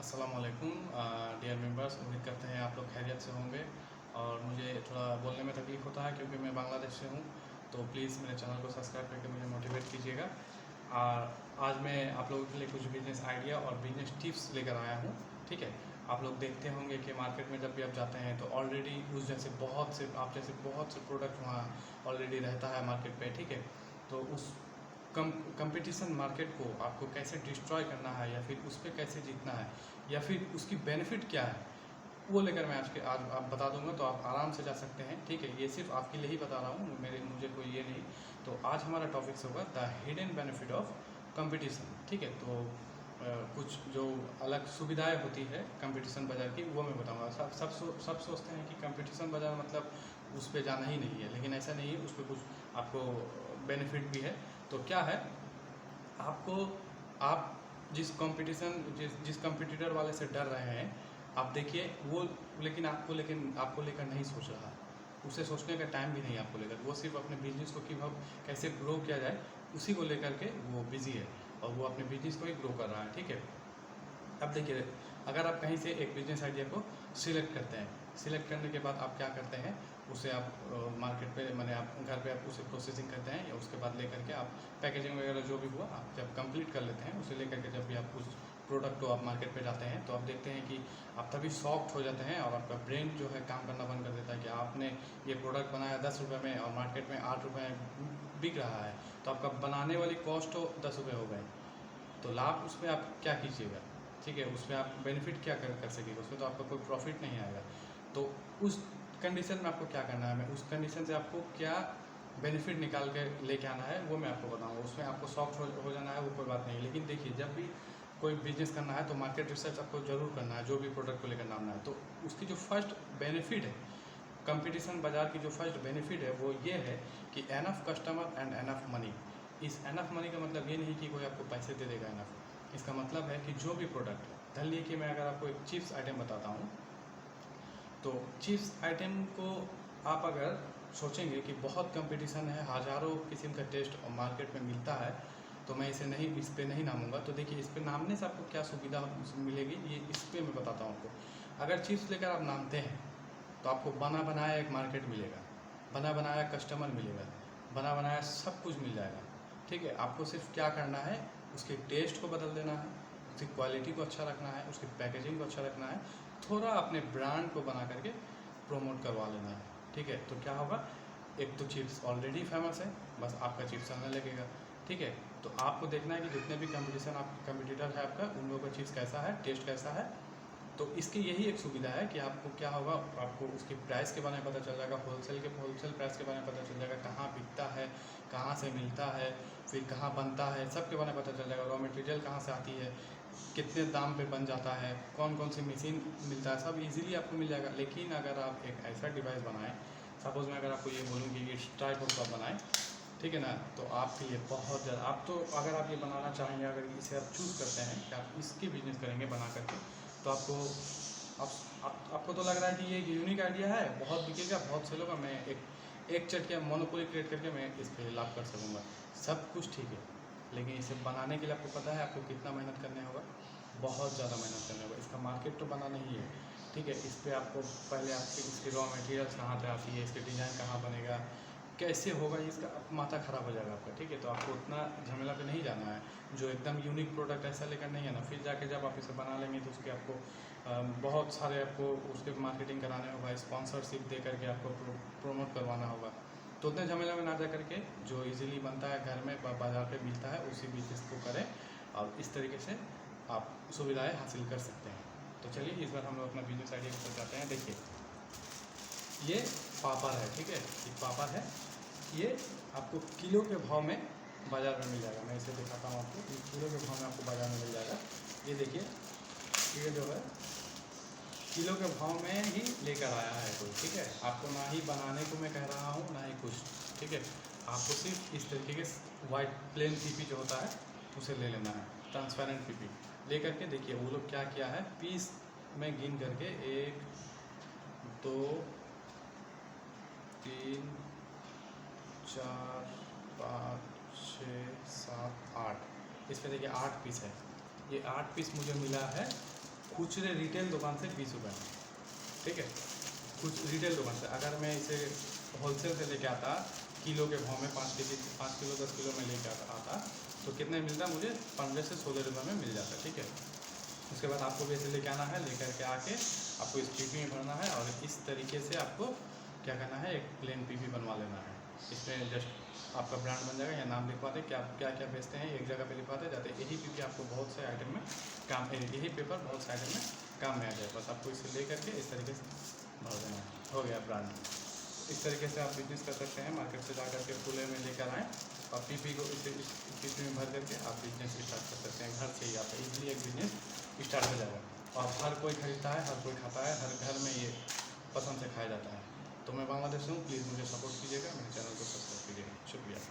अस्सलामुअलैकुम dear members, उम्मीद करते हैं आप लोग खैरियत से होंगे। और मुझे थोड़ा बोलने में तकलीफ़ होता है क्योंकि मैं बांग्लादेश से हूँ, तो प्लीज़ मेरे चैनल को सब्सक्राइब करके मुझे मोटिवेट कीजिएगा। आज मैं आप लोगों के लिए कुछ बिज़नेस आइडिया और बिज़नेस टिप्स लेकर आया हूँ। ठीक है, आप लोग देखते होंगे कि मार्केट में जब भी आप जाते हैं तो ऑलरेडी उस जैसे बहुत से प्रोडक्ट वहाँ ऑलरेडी रहता है मार्केट पे। ठीक है, तो उस कंपटीशन मार्केट को आपको कैसे डिस्ट्रॉय करना है या फिर उस पर कैसे जीतना है या फिर उसकी बेनिफिट क्या है, वो लेकर मैं आज आप बता दूंगा, तो आप आराम से जा सकते हैं। ठीक है, ये सिर्फ आपके लिए ही बता रहा हूँ, मुझे कोई ये नहीं। तो आज हमारा टॉपिक होगा the hidden benefit of competition. ठीक है, तो कुछ जो अलग सुविधाएं होती है कंपटीशन बाज़ार की, वो मैं बताऊंगा। सब सोचते हैं कि कंपटीशन बाज़ार मतलब उस पर जाना ही नहीं है, लेकिन ऐसा नहीं है, उस पर कुछ आपको बेनिफिट भी है। तो क्या है, आपको आप जिस कंपटीटर वाले से डर रहे हैं, आप देखिए वो, लेकिन आपको लेकर नहीं सोच रहा। उसे सोचने का टाइम भी नहीं आपको लेकर, वो सिर्फ अपने बिजनेस को कैसे ग्रो किया जाए उसी को लेकर के वो बिजी है, और वो अपने बिजनेस को ही ग्रो कर रहा है। ठीक है, अब देखिए, अगर आप कहीं से एक बिजनेस आइडिया को सिलेक्ट करते हैं, सिलेक्ट करने के बाद आप क्या करते हैं, उसे आप मार्केट पे मैंने आप घर पे आप उसे प्रोसेसिंग करते हैं, या उसके बाद लेकर के आप पैकेजिंग वगैरह जो भी हुआ आप जब कंप्लीट कर लेते हैं, उसे लेकर के जब भी आप उस प्रोडक्ट को आप मार्केट पे जाते हैं, तो आप देखते हैं कि आप तभी शॉक्ड हो जाते हैं और आपका ब्रेन जो है काम करना बंद कर देता है कि आपने ये प्रोडक्ट बनाया 10 रुपये में और मार्केट में 8 रुपये बिक रहा है, तो आपका बनाने वाली कॉस्ट तो 10 रुपये हो गए, तो लाभ उसमें आप क्या कीजिएगा। ठीक है, उसमें आप बेनिफिट क्या कर सकेंगे, उसमें तो आपका कोई प्रॉफिट नहीं आएगा। तो उस कंडीशन में आपको क्या करना है, मैं उस कंडीशन से आपको क्या बेनिफिट निकाल के लेके आना है वो मैं आपको बताऊंगा। उसमें आपको सॉफ्ट हो जाना है, वो कोई बात नहीं। लेकिन देखिए, जब भी कोई बिजनेस करना है तो मार्केट रिसर्च आपको जरूर करना है, जो भी प्रोडक्ट को लेकर नामना है। तो उसकी जो फर्स्ट बेनिफिट है, कंपटीशन बाज़ार की जो फर्स्ट बेनिफिट है वो ये है कि enough customer and enough money. इस एनफ मनी का मतलब ये नहीं कि कोई आपको पैसे दे देगा एनफ, इसका मतलब है कि जो भी प्रोडक्ट है, ध्यान लिए कि मैं अगर आपको एक चिप्स आइटम बताता हूँ, तो चिप्स आइटम को आप अगर सोचेंगे कि बहुत कंपटीशन है, हज़ारों किस्म का टेस्ट मार्केट में मिलता है, तो मैं इस पे नहीं नामूंगा। तो देखिए, इस पे नामने से आपको क्या सुविधा मिलेगी, ये इस पे मैं बताता हूँ आपको। अगर चिप्स लेकर आप नामते हैं तो आपको बना बनाया एक मार्केट मिलेगा, बना बनाया कस्टमर मिलेगा, बना बनाया सब कुछ मिल जाएगा। ठीक है, आपको सिर्फ क्या करना है, उसके टेस्ट को बदल देना है, उसकी क्वालिटी को अच्छा रखना है, उसकी पैकेजिंग को अच्छा रखना है, थोड़ा अपने ब्रांड को बना करके प्रोमोट करवा लेना है। ठीक है, तो क्या होगा, एक तो चिप्स ऑलरेडी फेमस है, बस आपका चिप्स चलने लगेगा। ठीक है, तो आपको देखना है कि जितने भी कंपटीटर है आपका, उन लोगों का चिप्स कैसा है, टेस्ट कैसा है। तो इसकी यही एक सुविधा है कि आपको क्या होगा, आपको उसकी प्राइस के बारे में पता चल जाएगा, होलसेल प्राइस के बारे में पता चल जाएगा, कहाँ बिकता है, कहाँ से मिलता है, फिर कहाँ बनता है, सब के बारे में पता चल जाएगा। रॉ मटेरियल कहाँ से आती है, कितने दाम पे बन जाता है, कौन कौन सी मशीन मिलता है, सब इजीली आपको मिल जाएगा। लेकिन अगर आप एक ऐसा डिवाइस बनाएं, सपोज़ मैं अगर आपको ये बोलूँ कि इस टाइप ऑफ का बनाएं, ठीक है ना, तो आपके लिए बहुत ज़्यादा, आप तो अगर आप ये बनाना चाहेंगे, अगर इसे आप चूज़ करते हैं कि आप इसकी बिजनेस करेंगे बना करके, तो आपको तो लग रहा है कि ये यूनिक आइडिया है, बहुत बिकेगा, बहुत सेल होगा, मैं एक चटके मोनोपोली क्रिएट करके मैं इस पर लाभ कर सकूँगा। सब कुछ ठीक है, लेकिन इसे बनाने के लिए आपको पता है आपको कितना मेहनत करने होगा, बहुत ज़्यादा मेहनत करने होगा। इसका मार्केट तो बनाना ही है। ठीक है, इस पर आपको पहले इसकी रॉ मटेरियल्स कहाँ से आती है, इसके डिज़ाइन कहाँ बनेगा, कैसे होगा, इसका माथा ख़राब हो जाएगा आपका। ठीक है, तो आपको उतना झमेला पे नहीं जाना है, जो एकदम यूनिक प्रोडक्ट ऐसा लेकर नहीं है ना, फिर जाके जब आप इसे बना लेंगे तो उसके आपको बहुत सारे आपको उसके मार्केटिंग कराने होगा, स्पॉन्सरशिप दे करके आपको प्रोमोट करवाना होगा। तो उतने झमेला में ना जा करके जो इजीली बनता है घर में, बाज़ार पे मिलता है, उसी बिजनेस को करें, और इस तरीके से आप सुविधाएँ हासिल कर सकते हैं। तो चलिए, इस बार हम लोग अपना बिजनेस आइडिया पर जाते हैं। देखिए, ये पापड़ है। ठीक है, ये पापड़ है, ये आपको किलो के भाव में बाज़ार में मिल जाएगा। मैं इसे दिखाता हूँ आपको, ये किलो के भाव में आपको बाज़ार में मिल जाएगा। ये देखिए, ये जो है किलो के भाव में ही लेकर आया है कोई। ठीक है, आपको ना ही बनाने को मैं कह रहा हूँ, ना ही कुछ। ठीक है, आपको सिर्फ इस तरीके के वाइट प्लेन पीपी जो होता है उसे ले लेना है, ट्रांसपेरेंट पीपी ले करके। देखिए, वो लोग क्या किया है, पीस में गिन करके 1 2 3 4 5 6 7 8, इस पर देखिए 8 पीस है। ये 8 पीस मुझे मिला है कुछ रिटेल दुकान से 20 रुपये में, ठीक है। कुछ रिटेल दुकान से अगर मैं इसे होलसेल से लेके आता किलो के भाव में 5 किलो 10 किलो में लेके आता तो कितने मिलता मुझे 15 से 16 रुपये में मिल जाता, ठीक है। उसके बाद आपको भी ऐसे लेके आना है, लेकर के आके आपको इस पीपी में भरना है और इस तरीके से आपको क्या करना है, एक प्लेन पीपी बनवा लेना है। इसमें जस्ट आपका ब्रांड बन जाएगा या नाम लिखवा दे क्या क्या क्या बेचते हैं एक जगह पे लिखवाते जाते। यही पीपी आपको बहुत से आइटम में काम, यही पेपर बहुत से आइटम में काम में आ जाए। बस आपको इसे ले करके इस तरीके से भर देना है, हो गया ब्रांड। इस तरीके से आप बिजनेस कर सकते हैं। मार्केट से जा करके खुले में लेकर आएँ और पीपी को इसे इस पीपी में भर करके आप बिजनेस स्टार्ट कर सकते हैं। घर से ही आप इजीली एक बिजनेस स्टार्ट हो जाएगा और हर कोई खरीदता है, हर कोई खाता है, हर घर में ये पसंद से खाया जाता है। तो मैं बांग्लादेश से हूँ, प्लीज़ मुझे सपोर्ट कीजिएगा, मेरे चैनल को सब्सक्राइब कीजिएगा। शुक्रिया।